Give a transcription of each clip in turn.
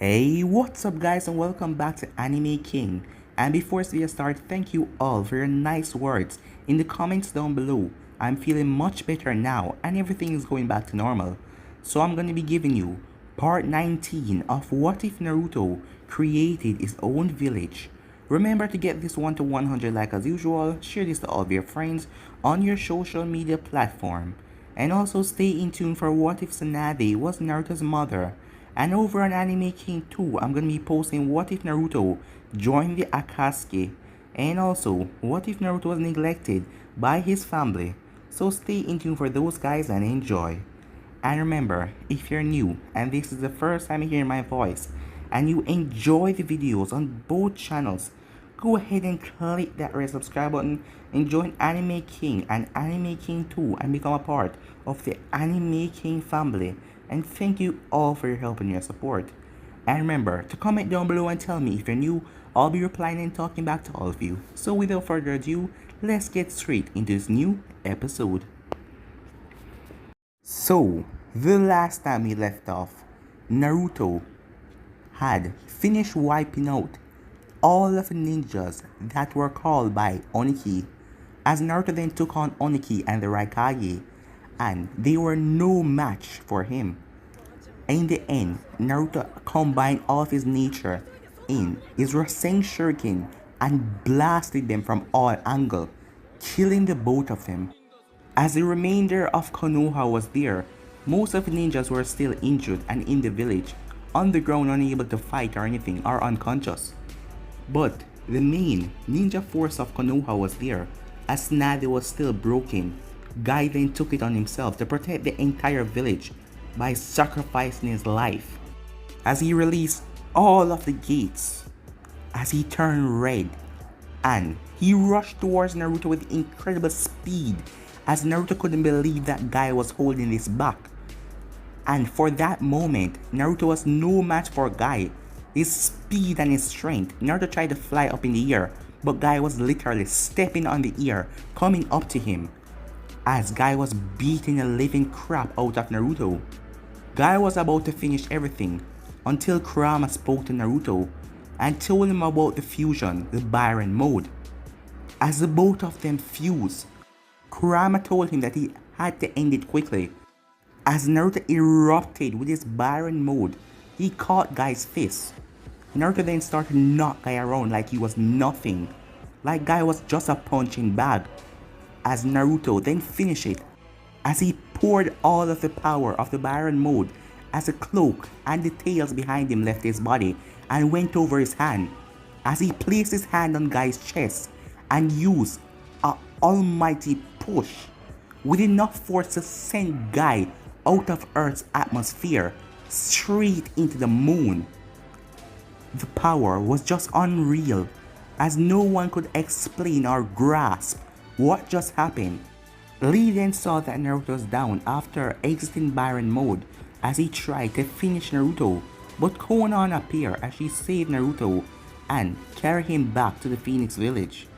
Hey, what's up guys and welcome back to Anime King. And before we start, thank you all for your nice words in the comments down below. I'm feeling much better now and everything is going back to normal. So I'm going to be giving you part 19 of what if Naruto created his own village. Remember to get this one to 100 like as usual, share this to all of your friends on your social media platform. And also stay in tune for what if Tsunade was Naruto's mother. And over on Anime King 2, I'm gonna be posting what if Naruto joined the Akatsuki, and also what if Naruto was neglected by his family. So stay in tune for those guys and enjoy. And remember, if you're new and this is the first time you hear my voice and you enjoy the videos on both channels, go ahead and click that red subscribe button and join Anime King and Anime King 2 and become a part of the Anime King family. And thank you all for your help and your support. And remember to comment down below and tell me if you're new. I'll be replying and talking back to all of you. So without further ado, let's get straight into this new episode. So, the last time we left off, Naruto had finished wiping out all of the ninjas that were called by Oniki, as Naruto then took on Oniki and the Raikage, and they were no match for him. In the end, Naruto combined all of his nature in his Rasen Shuriken and blasted them from all angles, killing the both of them. As the remainder of Konoha was there, most of the ninjas were still injured and in the village, on the ground unable to fight or anything or unconscious. But the main ninja force of Konoha was there, as Tsunade was still broken. Guy then took it on himself to protect the entire village by sacrificing his life, as he released all of the gates, as he turned red, and he rushed towards Naruto with incredible speed, as Naruto couldn't believe that Guy was holding his back. And for that moment, Naruto was no match for Guy. His speed and his strength, Naruto tried to fly up in the air, but Guy was literally stepping on the air, coming up to him, as Guy was beating the living crap out of Naruto. Guy was about to finish everything until Kurama spoke to Naruto and told him about the fusion, the Byron mode. As the both of them fused, Kurama told him that he had to end it quickly. As Naruto erupted with his Byron mode, he caught Guy's fist. Naruto then started to knock Guy around like he was nothing, like Guy was just a punching bag. As Naruto then finished it, as he poured all of the power of the Byron mode, as the cloak and the tails behind him left his body and went over his hand, as he placed his hand on Guy's chest and used an almighty push with enough force to send Guy out of Earth's atmosphere straight into the moon. The power was just unreal, as no one could explain or grasp what just happened. Lee then saw that Naruto was down after exiting Byron mode as he tried to finish Naruto, but Konan appeared as she saved Naruto and carried him back to the Phoenix village,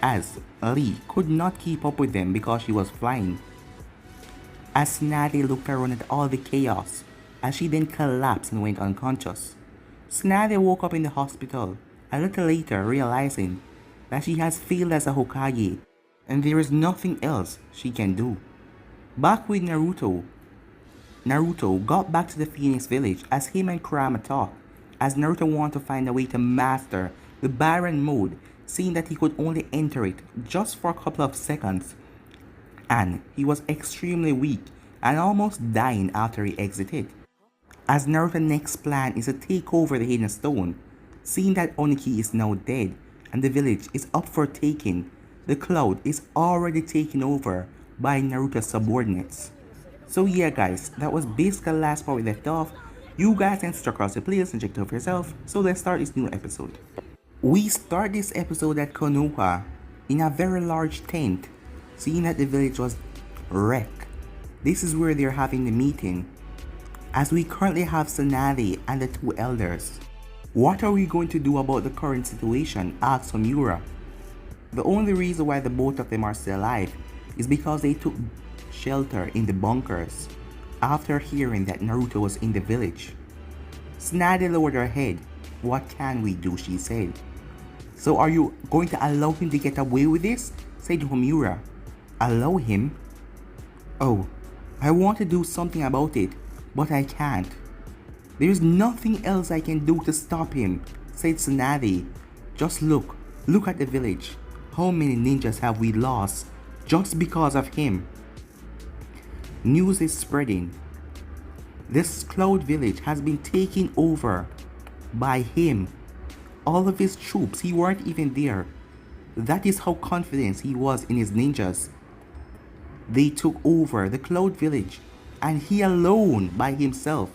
as Lee could not keep up with them because she was flying. As Tsunade looked around at all the chaos, as she then collapsed and went unconscious. Tsunade woke up in the hospital a little later, realizing that she has failed as a Hokage and there is nothing else she can do. Back with Naruto got back to the Phoenix village as him and Kurama talked, as Naruto wanted to find a way to master the Byron mode, seeing that he could only enter it just for a couple of seconds, and he was extremely weak and almost dying after he exited. As Naruto's next plan is to take over the Hidden Stone, seeing that Oniki is now dead and the village is up for taking, the cloud is already taken over by Naruto's subordinates. So yeah guys, that was basically the last part we left off. You guys can stick across the playlist and check it out for yourself. So let's start this new episode. We start this episode at Konoha in a very large tent, seeing that the village was wrecked. This is where they're having the meeting, as we currently have Tsunade and the two elders. What are we going to do about the current situation? Asked Miura. The only reason why the both of them are still alive is because they took shelter in the bunkers after hearing that Naruto was in the village. Tsunade lowered her head. What can we do, she said. So are you going to allow him to get away with this? Said Homura. Allow him? Oh, I want to do something about it, but I can't. There's nothing else I can do to stop him, said Tsunade. Just look at the village. How many ninjas have we lost just because of him? News is spreading. This Cloud Village has been taken over by him. All of his troops, he weren't even there. That is how confident he was in his ninjas. They took over the Cloud Village, and he alone by himself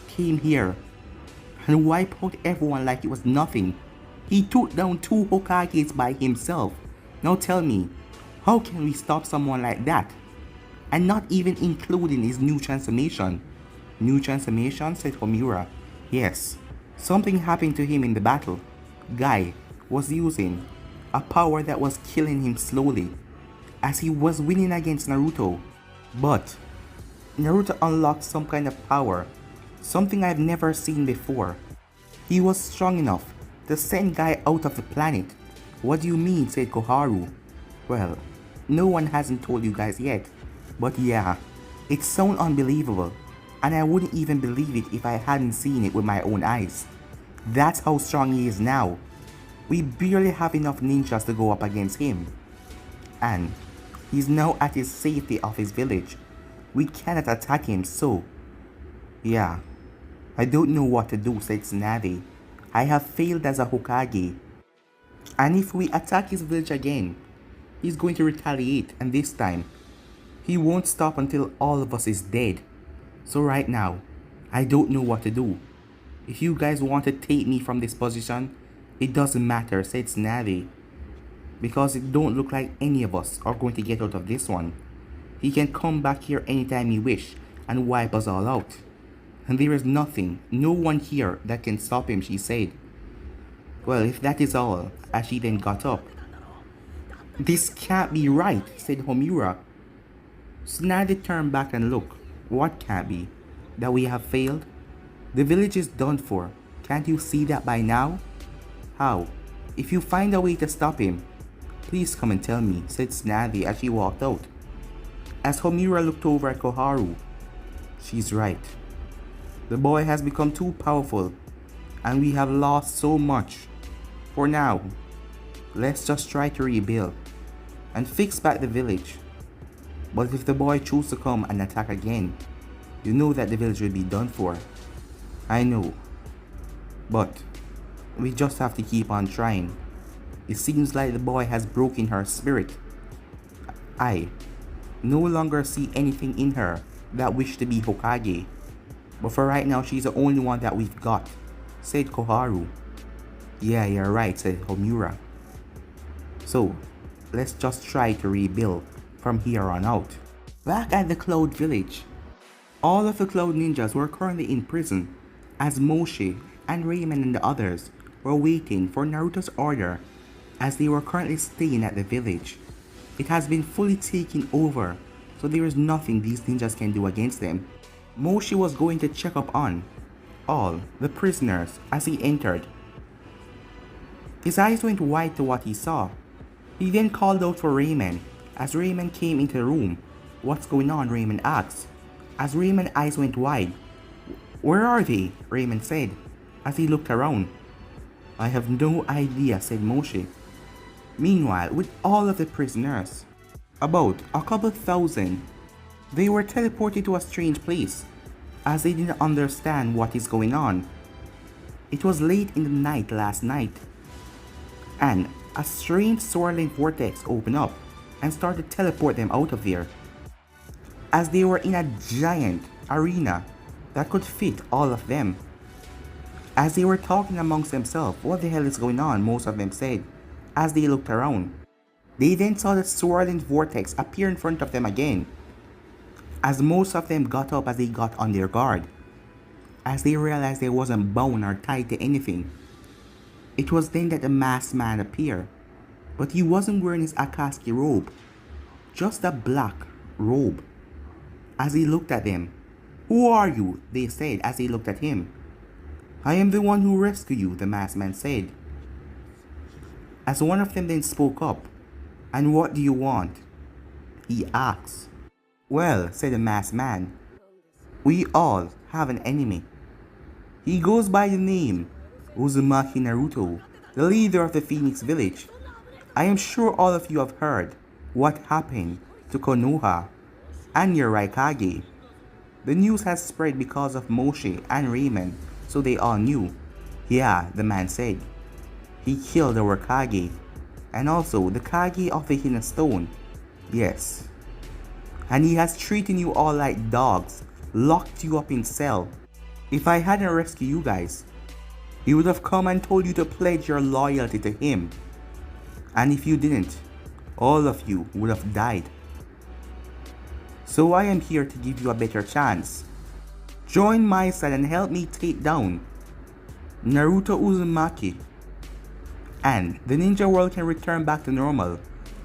came here and wiped out everyone like it was nothing. He took down 2 Hokages by himself. Now tell me, how can we stop someone like that? And not even including his new transformation. New transformation, said Homura. Yes, something happened to him in the battle. Guy was using a power that was killing him slowly as he was winning against Naruto. But Naruto unlocked some kind of power, something I've never seen before. He was strong enough to send Guy out of the planet. What do you mean, said Koharu. Well, no one hasn't told you guys yet, but yeah, it sounds unbelievable, and I wouldn't even believe it if I hadn't seen it with my own eyes. That's how strong he is now. We barely have enough ninjas to go up against him. And he's now at his safety of his village. We cannot attack him, so yeah, I don't know what to do, said Tsunade. I have failed as a Hokage, and if we attack his village again, he's going to retaliate, and this time he won't stop until all of us is dead. So right now, I don't know what to do. If you guys want to take me from this position, it doesn't matter, said Tsunade, because it don't look like any of us are going to get out of this one. He can come back here anytime he wish and wipe us all out. And there is nothing, no one here that can stop him, she said. Well, if that is all, as she then got up. This can't be right, said Homura. Tsunade turned back and looked. What can't be? That we have failed? The village is done for. Can't you see that by now? How? If you find a way to stop him, please come and tell me, said Tsunade as she walked out. As Homura looked over at Koharu, she's right. The boy has become too powerful, and we have lost so much. For now, let's just try to rebuild and fix back the village. But if the boy chooses to come and attack again, you know that the village will be done for. I know, but we just have to keep on trying. It seems like the boy has broken her spirit. I no longer see anything in her that wished to be Hokage. But for right now, she's the only one that we've got, said Koharu. Yeah, you're right, said Homura. So, let's just try to rebuild from here on out. Back at the Cloud Village, all of the Cloud Ninjas were currently in prison, as Moshe and Raymond and the others were waiting for Naruto's order, as they were currently staying at the village. It has been fully taken over, so there is nothing these ninjas can do against them. Moshe was going to check up on all the prisoners as he entered. His eyes went wide to what he saw. He then called out for Raymond. As Raymond came into the room, "What's going on?" Raymond asked. As Raymond's eyes went wide. "Where are they?" Raymond said as he looked around. "I have no idea," said Moshe. Meanwhile, with all of the prisoners, about a couple thousand, they were teleported to a strange place, as they didn't understand what is going on. It was late in the night last night, and a strange swirling vortex opened up and started to teleport them out of there, as they were in a giant arena that could fit all of them. As they were talking amongst themselves, "What the hell is going on?" most of them said, as they looked around. They then saw the swirling vortex appear in front of them again, as most of them got up as they got on their guard, as they realized they wasn't bound or tied to anything. It was then that the masked man appeared, but he wasn't wearing his Akatsuki robe, just a black robe. As he looked at them, "Who are you?" they said as they looked at him. I am the one who rescued you, the masked man said. As one of them then spoke up, and what do you want? He asked. Well, said the masked man, we all have an enemy. He goes by the name Uzumaki Naruto, the leader of the Phoenix village. I am sure all of you have heard what happened to Konoha and your Raikage. The news has spread because of Moshe and Raymond, so they all knew. Yeah, the man said. He killed our Kage, and also the Kage of the Hidden Stone. Yes. And he has treated you all like dogs, locked you up in cell. If I hadn't rescued you guys, he would have come and told you to pledge your loyalty to him. And if you didn't, all of you would have died. So I am here to give you a better chance. Join my side and help me take down Naruto Uzumaki. And the ninja world can return back to normal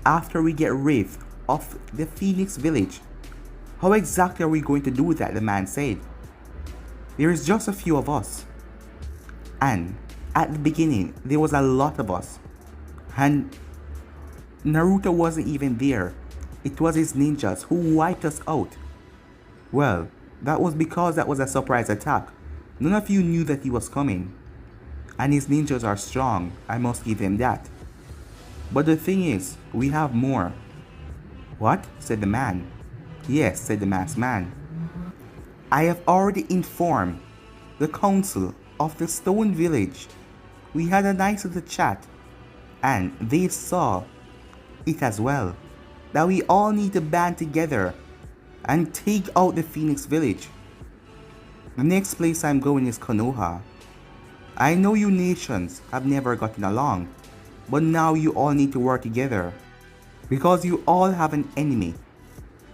after we get rid of the Phoenix village. How exactly are we going to do that? The man said. There is just a few of us. And at the beginning, there was a lot of us. And Naruto wasn't even there. It was his ninjas who wiped us out. Well, that was because that was a surprise attack. None of you knew that he was coming. And his ninjas are strong, I must give him that. But the thing is, we have more. What? Said the man. Yes, said the masked man. I have already informed the council of the Stone Village. We had a nice little chat, and they saw it as well, that we all need to band together and take out the Phoenix Village. The next place I'm going is Konoha. I know you nations have never gotten along, but now you all need to work together, because you all have an enemy.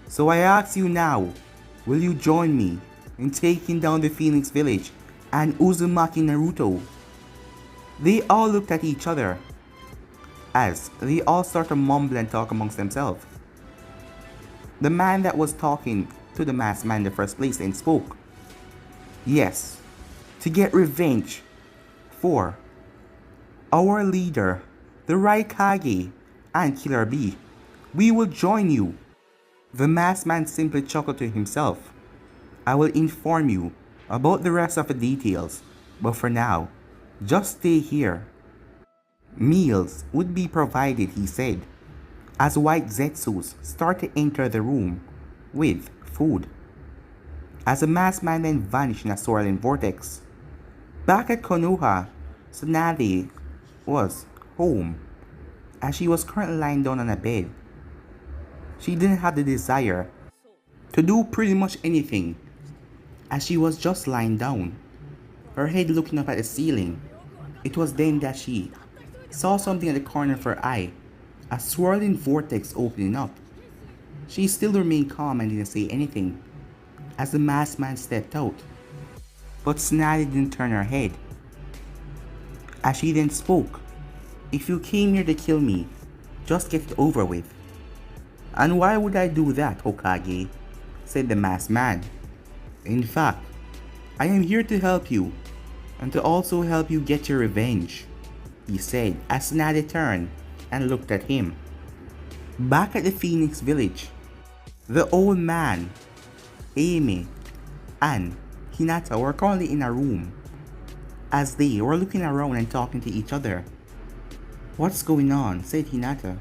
So I ask you now, will you join me in taking down the Phoenix Village and Uzumaki Naruto? They all looked at each other as they all started to mumble and talk amongst themselves. The man that was talking to the masked man in the first place then spoke. Yes, to get revenge for our leader, the Raikage and Killer Bee, we will join you. The masked man simply chuckled to himself. I will inform you about the rest of the details, but for now, just stay here. Meals would be provided, he said, as white Zetsus start to enter the room with food. As the masked man then vanished in a swirling vortex. Back at Konoha, Tsunade was home, as she was currently lying down on a bed. She didn't have the desire to do pretty much anything, as she was just lying down, her head looking up at the ceiling. It was then that she saw something at the corner of her eye, a swirling vortex opening up. She still remained calm and didn't say anything, as the masked man stepped out. But Tsunade didn't turn her head, as she then spoke. If you came here to kill me, just get it over with. And why would I do that, Hokage? Said the masked man. In fact, I am here to help you, and to also help you get your revenge, he said as Tsunade turned and looked at him. Back at the Phoenix Village, the old man, Amy, and Hinata were currently in a room, as they were looking around and talking to each other. What's going on? Said Hinata.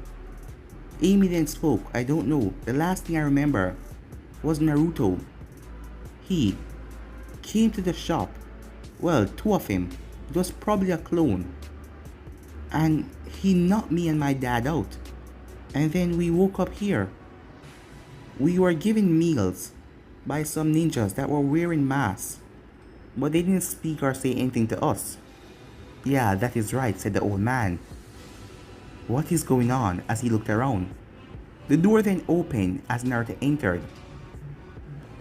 Amy then spoke. I don't know. The last thing I remember was Naruto. He came to the shop. Well, two of him. It was probably a clone. And he knocked me and my dad out. And then we woke up here. We were given meals by some ninjas that were wearing masks, but they didn't speak or say anything to us. Yeah, that is right, said the old man. What is going on? As he looked around. The door then opened as Naruto entered.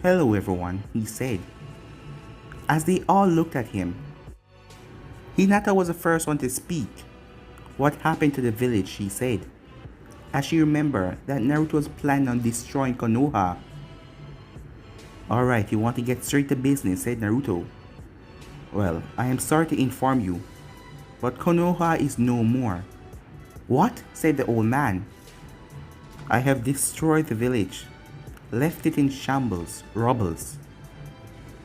Hello everyone, he said, as they all looked at him. Hinata was the first one to speak. What happened to the village, she said, as she remembered that Naruto was planning on destroying Konoha. Alright, you want to get straight to business, said Naruto. Well, I am sorry to inform you, but Konoha is no more. What? Said the old man. I have destroyed the village, left it in shambles, rubbles.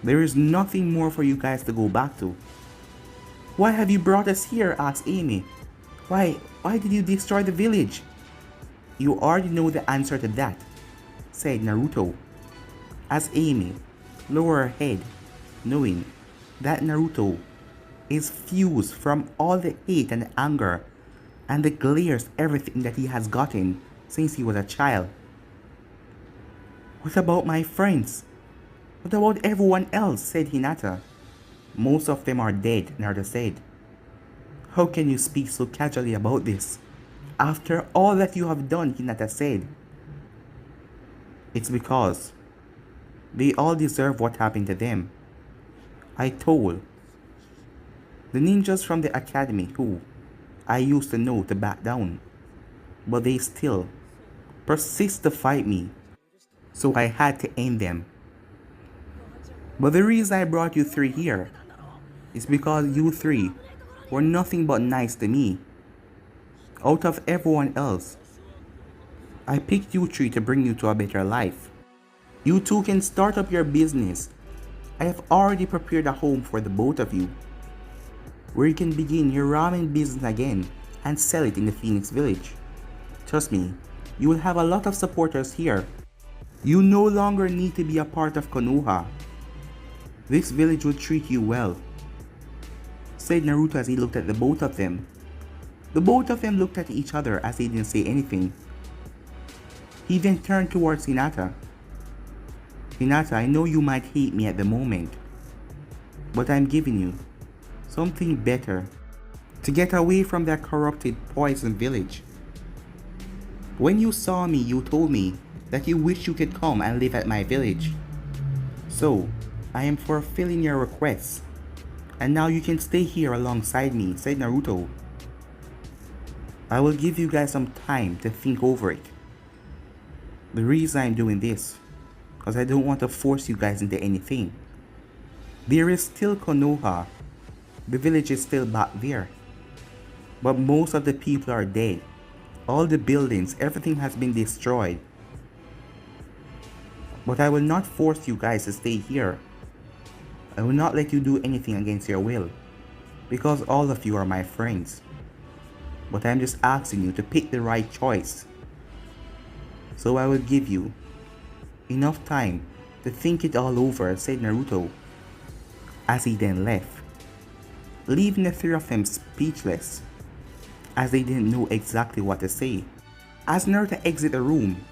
There is nothing more for you guys to go back to. Why have you brought us here? Asked Amy. Why did you destroy the village? You already know the answer to that, said Naruto, as Amy lowered her head, knowing that Naruto is fused from all the hate and anger and the glares everything that he has gotten since he was a child. What about my friends? What about everyone else? Said Hinata. Most of them are dead, Naruto said. How can you speak so casually about this? After all that you have done, Hinata said. It's because they all deserve what happened to them. I told the ninjas from the academy who I used to know to back down, but they still persist to fight me, so I had to end them. But the reason I brought you three here is because you three were nothing but nice to me. Out of everyone else, I picked you three to bring you to a better life. You two can start up your business. I have already prepared a home for the both of you, where you can begin your ramen business again and sell it in the Phoenix village. Trust me, you will have a lot of supporters here. You no longer need to be a part of Konoha. This village will treat you well, said Naruto as he looked at the both of them. The both of them looked at each other as they didn't say anything. He then turned towards Hinata. Hinata, I know you might hate me at the moment, but I'm giving you something better to get away from that corrupted poison village. When you saw me, you told me that you wish you could come and live at my village. So, I am fulfilling your request, and now you can stay here alongside me, said Naruto. I will give you guys some time to think over it. The reason I'm doing this, because I don't want to force you guys into anything. There is still Konoha. The village is still back there. But most of the people are dead. All the buildings, everything has been destroyed. But I will not force you guys to stay here. I will not let you do anything against your will, because all of you are my friends. But I'm just asking you to pick the right choice. So I will give you enough time to think it all over, said Naruto, as he then left, leaving the three of them speechless, as they didn't know exactly what to say. As Naruto exited the room,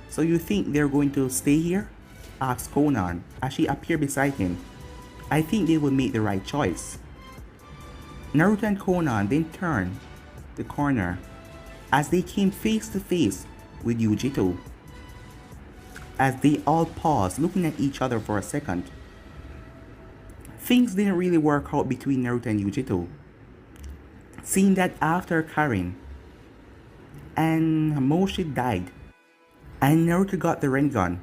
so you think they're going to stay here? Asked Konan as she appeared beside him. I think they will make the right choice. Naruto and Konan then turned the corner as they came face to face with Yujito. As they all paused, looking at each other for a second. Things didn't really work out between Naruto and Yujito. Seeing that after Karin and Moshi died and Naruto got the Rinnegan,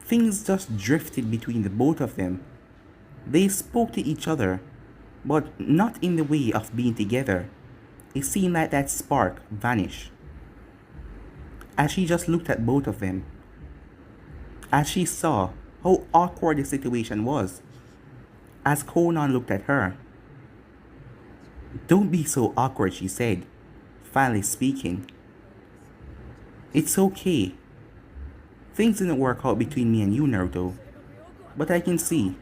things just drifted between the both of them. They spoke to each other, but not in the way of being together. It seemed like that spark vanished. As she just looked at both of them, as she saw how awkward the situation was, as Konan looked at her. Don't be so awkward, she said, finally speaking. It's okay. Things didn't work out between me and you, Naruto, but I can see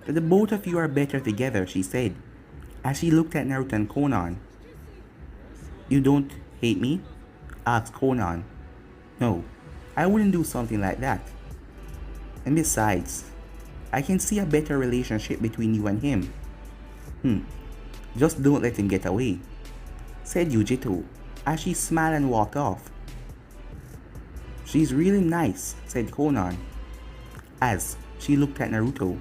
that the both of you are better together, she said, as she looked at Naruto and Konan. You don't hate me? Asked Konan. No, I wouldn't do something like that. And besides, I can see a better relationship between you and him. Just don't let him get away, said Yujito as she smiled and walked off. She's really nice, said Konan, as she looked at Naruto.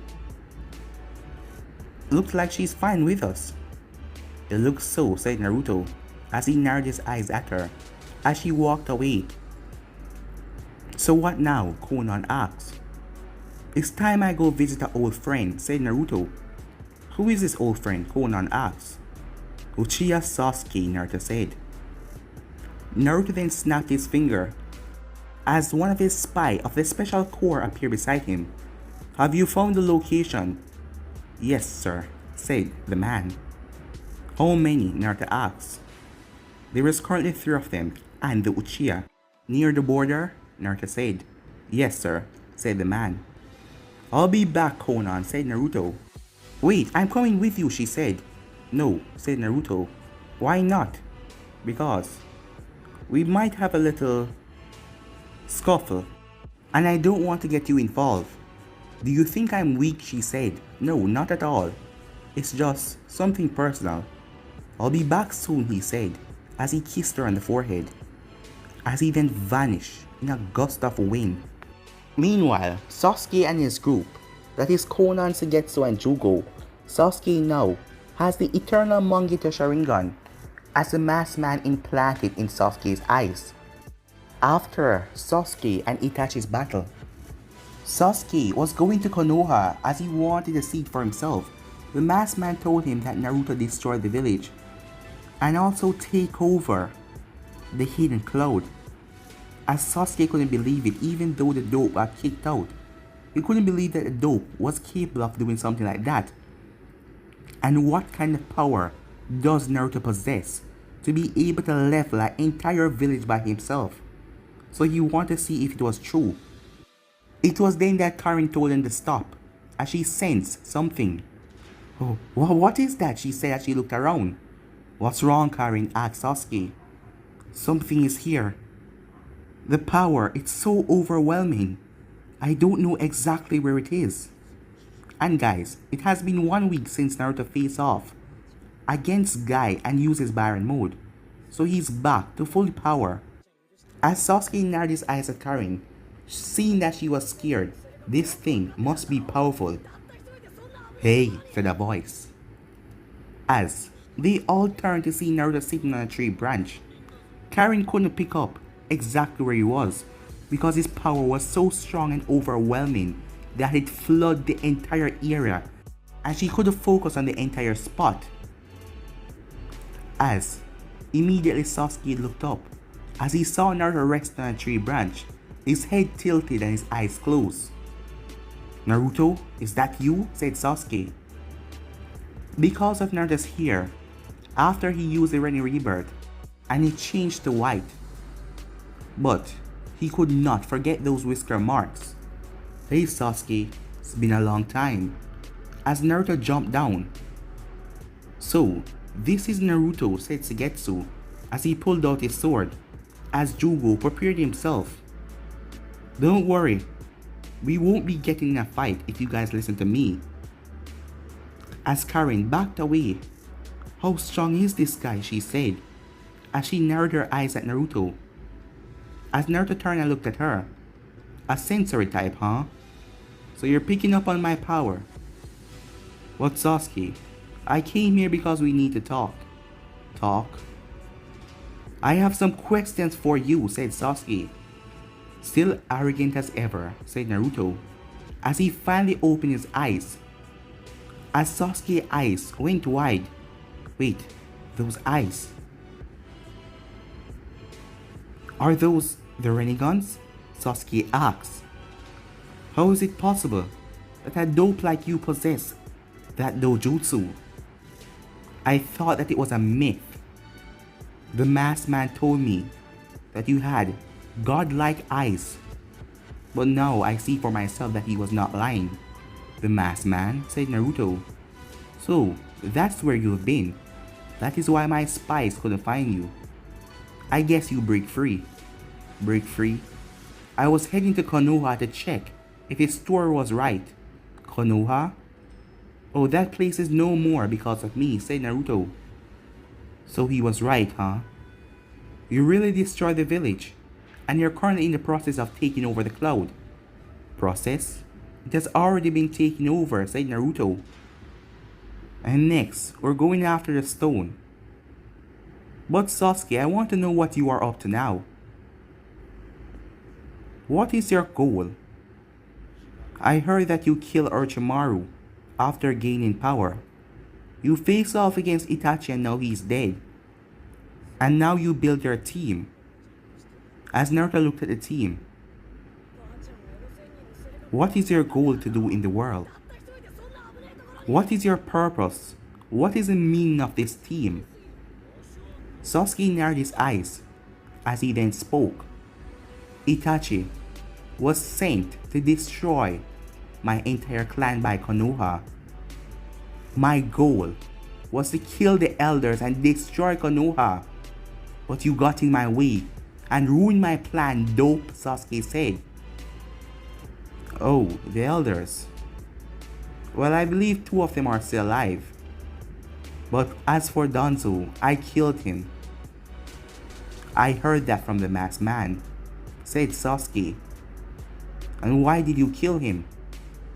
Looks like she's fine with us. It looks so, said Naruto, as he narrowed his eyes at her as she walked away. So what now? Konan asked. It's time I go visit an old friend, said Naruto. Who is this old friend? Conan asked. Uchiha Sasuke, Naruto said. Naruto then snapped his finger as one of his spies of the special corps appeared beside him. Have you found the location? Yes, sir, said the man. How many? Naruto asked. There is currently 3 of them and the Uchiha. Near the border? Naruto said. Yes, sir, said the man. I'll be back, Conan, said Naruto. Wait, I'm coming with you, she said. No, said Naruto. Why not? Because we might have a little scuffle, and I don't want to get you involved. Do you think I'm weak? She said. No, not at all. It's just something personal. I'll be back soon, he said, as he kissed her on the forehead, as he then vanished in a gust of wind. Meanwhile, Sasuke and his group, that is Konan, Suigetsu and Jugo, Sasuke now has the Eternal Mangekyo Sharingan as the masked man implanted in Sasuke's eyes. After Sasuke and Itachi's battle, Sasuke was going to Konoha as he wanted to see it for himself. The masked man told him that Naruto destroyed the village and also take over the hidden cloud. As Sasuke couldn't believe it, even though the dope got kicked out. He couldn't believe that the dope was capable of doing something like that. And what kind of power does Naruto possess to be able to level an entire village by himself? So he wanted to see if it was true. It was then that Karin told him to stop, as she sensed something. Oh, what is that? She said as she looked around. What's wrong, Karin? Asked Sasuke. Something is here. The power, it's so overwhelming. I don't know exactly where it is. And guys, it has been 1 week since Naruto faced off against Guy and uses Byron mode. So he's back to full power. As Sasuke narrowed his eyes at Karin, seeing that she was scared, this thing must be powerful. Hey, said a voice. As they all turned to see Naruto sitting on a tree branch, Karin couldn't pick up exactly where he was because his power was so strong and overwhelming that it flooded the entire area and she couldn't focus on the entire spot. As immediately Sasuke looked up as he saw Naruto resting on a tree branch, his head tilted and his eyes closed. Naruto, is that you? Said Sasuke. Because of Naruto's hair, after he used the Ren Rebirth and he changed to white, but he could not forget those whisker marks. Hey Sasuke, it's been a long time. As Naruto jumped down. So, this is Naruto, said Suigetsu as he pulled out his sword, as Jugo prepared himself. Don't worry, we won't be getting in a fight if you guys listen to me. As Karin backed away. How strong is this guy? She said, as she narrowed her eyes at Naruto. As Naruto turned and looked at her. A sensory type, huh? So you're picking up on my power. What, Sasuke? I came here because we need to talk. Talk? I have some questions for you, said Sasuke. Still arrogant as ever, said Naruto, as he finally opened his eyes. As Sasuke's eyes went wide. Wait, those eyes. Are those the Renegons? Sasuke asked. How is it possible that a dope like you possess that dojutsu? I thought that it was a myth. The masked man told me that you had godlike eyes, but now I see for myself that he was not lying. The masked man, said Naruto. So, that's where you've been. That is why my spies couldn't find you. I guess you break free. Break free? I was heading to Konoha to check if his story was right. Konoha? Oh, that place is no more because of me, said Naruto. So he was right, huh? You really destroyed the village, and you're currently in the process of taking over the cloud. Process? It has already been taken over, said Naruto. And next, we're going after the stone. But Sasuke, I want to know what you are up to now. What is your goal? I heard that you killed Orochimaru after gaining power. You face off against Itachi and now he's dead. And now you build your team. As Naruto looked at the team, what is your goal to do in the world? What is your purpose? What is the meaning of this team? Sasuke narrowed his eyes as he then spoke. Itachi was sent to destroy my entire clan by Konoha. My goal was to kill the elders and destroy Konoha. But you got in my way and ruined my plan, dope, Sasuke said. Oh, the elders. Well, I believe 2 of them are still alive. But as for Danzo, I killed him. I heard that from the masked man, said Sasuke. And why did you kill him?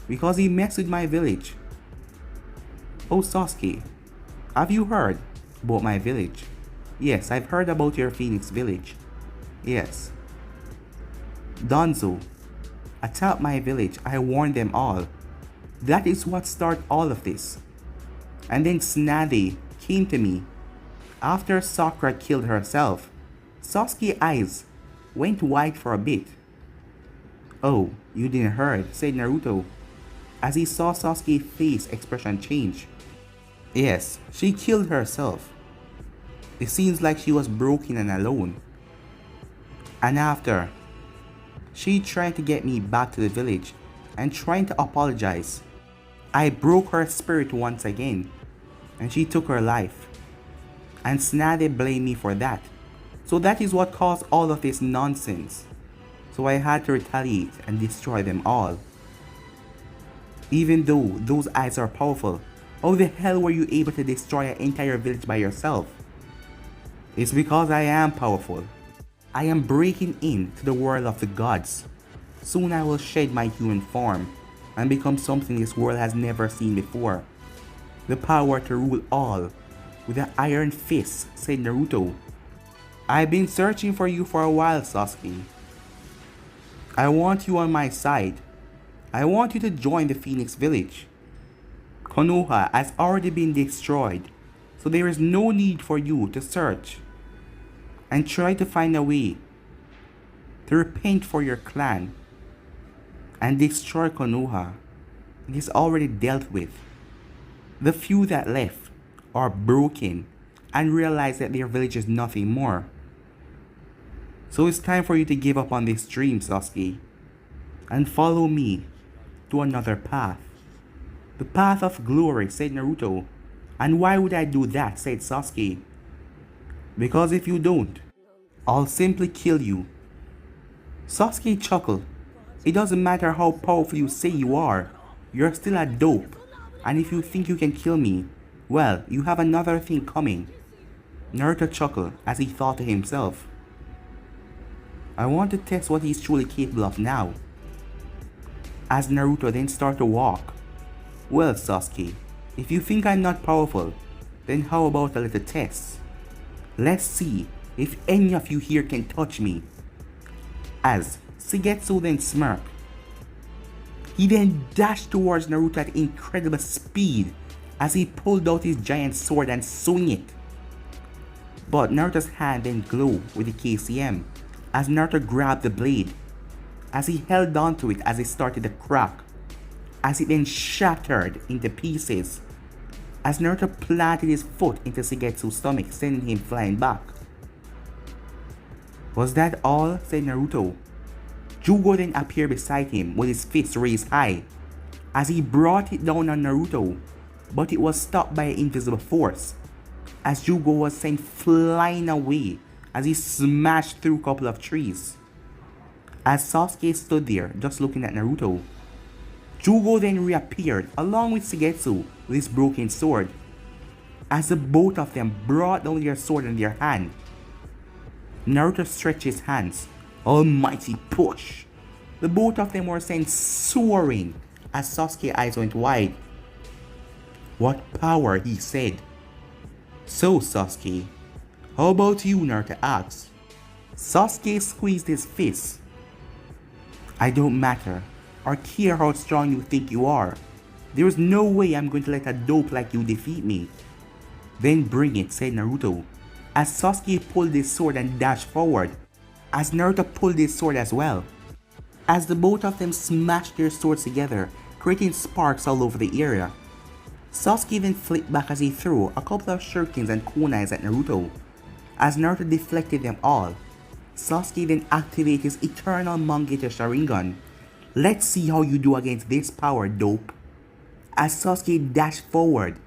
Because he messed with my village. Oh Sasuke, have you heard about my village? Yes, I've heard about your Phoenix village. Yes. Danzo attacked my village. I warned them all. That is what started all of this. And then Tsunade came to me. After Sakura killed herself, Sasuke's eyes went wide for a bit. Oh, you didn't heard, said Naruto, as he saw Sasuke's face expression change. Yes, she killed herself. It seems like she was broken and alone. And after, she tried to get me back to the village and trying to apologize. I broke her spirit once again, and she took her life. And Tsunade blamed me for that. So that is what caused all of this nonsense. So I had to retaliate and destroy them all. Even though those eyes are powerful, how the hell were you able to destroy an entire village by yourself? It's because I am powerful. I am breaking into the world of the gods. Soon I will shed my human form and become something this world has never seen before. The power to rule all with an iron fist, said Naruto. I've been searching for you for a while, Sasuke. I want you on my side. I want you to join the Phoenix village. Konoha has already been destroyed, so there is no need for you to search and try to find a way to repent for your clan and destroy Konoha. It is already dealt with. The few that left are broken and realize that their village is nothing more. So it's time for you to give up on this dream, Sasuke, and follow me to another path. The path of glory, said Naruto. And why would I do that, said Sasuke. Because if you don't, I'll simply kill you. Sasuke chuckled. It doesn't matter how powerful you say you are, you're still a dope. And if you think you can kill me, well, you have another thing coming. Naruto chuckled as he thought to himself. I want to test what he's truly capable of now. As Naruto then started to walk. Well, Sasuke, if you think I'm not powerful, then how about a little test? Let's see if any of you here can touch me. As Shigetsu then smirked. He then dashed towards Naruto at incredible speed as he pulled out his giant sword and swung it. But Naruto's hand then glowed with the KCM as Naruto grabbed the blade, as he held onto it as it started to crack, as it then shattered into pieces, as Naruto planted his foot into Shigetsu's stomach, sending him flying back. Was that all? Said Naruto. Jugo then appeared beside him with his fist raised high, as he brought it down on Naruto, but it was stopped by an invisible force, as Jugo was sent flying away as he smashed through a couple of trees. As Sasuke stood there just looking at Naruto, Jugo then reappeared along with Shigetsu with his broken sword, as the both of them brought down their sword in their hand. Naruto stretched his hands. Almighty push! The both of them were sent soaring as Sasuke's eyes went wide. What power, he said. So Sasuke, how about you, Naruto asked. Sasuke squeezed his fist. I don't matter or care how strong you think you are. There is no way I'm going to let a dope like you defeat me. Then bring it, said Naruto, as Sasuke pulled his sword and dashed forward, as Naruto pulled his sword as well. As the both of them smashed their swords together, creating sparks all over the area. Sasuke then flipped back as he threw a couple of shurikens and kunais at Naruto. As Naruto deflected them all, Sasuke then activated his eternal Mangekyo Sharingan. Let's see how you do against this power, dope. As Sasuke dashed forward,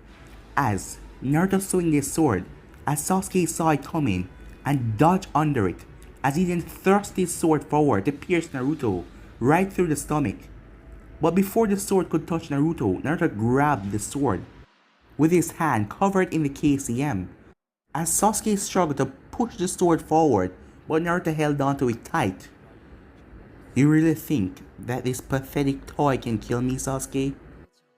as Naruto swung his sword, as Sasuke saw it coming and dodged under it, as he then thrust his sword forward to pierce Naruto right through the stomach. But before the sword could touch Naruto, Naruto grabbed the sword with his hand covered in the KCM. As Sasuke struggled to push the sword forward, but Naruto held onto it tight. You really think that this pathetic toy can kill me, Sasuke?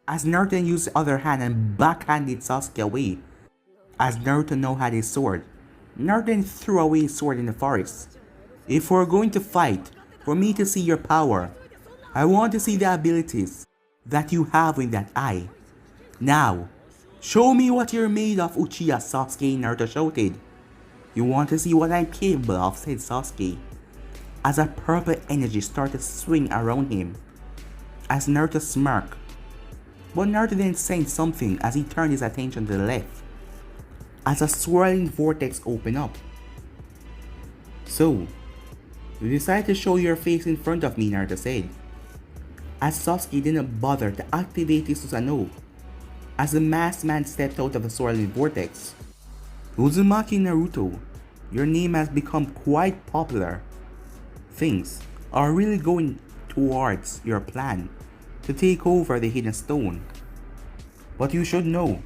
As Naruto then used the other hand and backhanded Sasuke away. As Naruto now had his sword, Naruto then threw away his sword in the forest. If we're going to fight, for me to see your power, I want to see the abilities that you have in that eye. Now, show me what you're made of, Uchiha Sasuke, Naruto shouted. You want to see what I'm capable of, said Sasuke, as a purple energy started to swing around him. As Naruto smirked, but Naruto then sensed something as he turned his attention to the left, as a swirling vortex opened up. So, you decided to show your face in front of me, Naruto said, as Sasuke didn't bother to activate his Susanoo, as the masked man stepped out of the swirling vortex. Uzumaki Naruto, your name has become quite popular. Things are really going towards your plan to take over the Hidden Stone. But you should know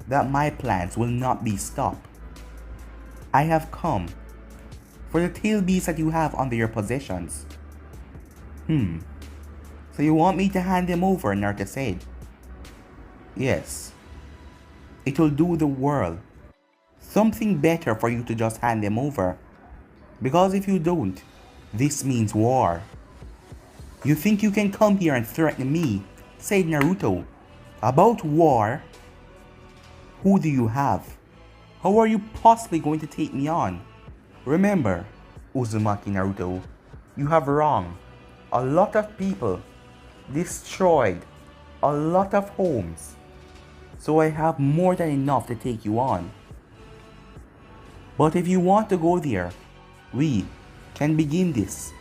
that my plans will not be stopped. I have come for the tail beasts that you have under your possessions. So you want me to hand them over, Naruto said. Yes. It will do the world something better for you to just hand them over. Because if you don't, this means war. You think you can come here and threaten me, said Naruto. About war? Who do you have? How are you possibly going to take me on? Remember, Uzumaki Naruto, you have wronged a lot of people, destroyed a lot of homes, so I have more than enough to take you on. But if you want to go there, we can begin this.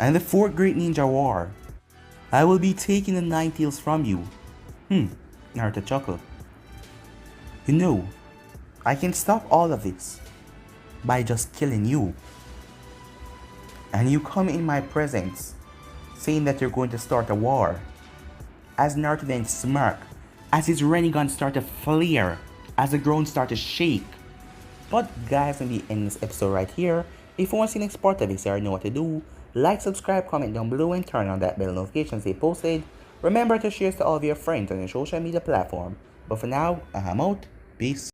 And the fourth great ninja war, I will be taking the nine tails from you. Naruto chuckled. You know, I can stop all of this by just killing you. And you come in my presence, saying that you're going to start a war. As Naruto then smirked, as his Rinnegan started to flare, as the ground started to shake. But guys, I'm going to end this episode right here. If you want to see the next part of this, you already know what to do. Like, subscribe, comment down below, and turn on that bell notification to stay posted. Remember to share to all of your friends on your social media platform. But for now, I'm out. Peace.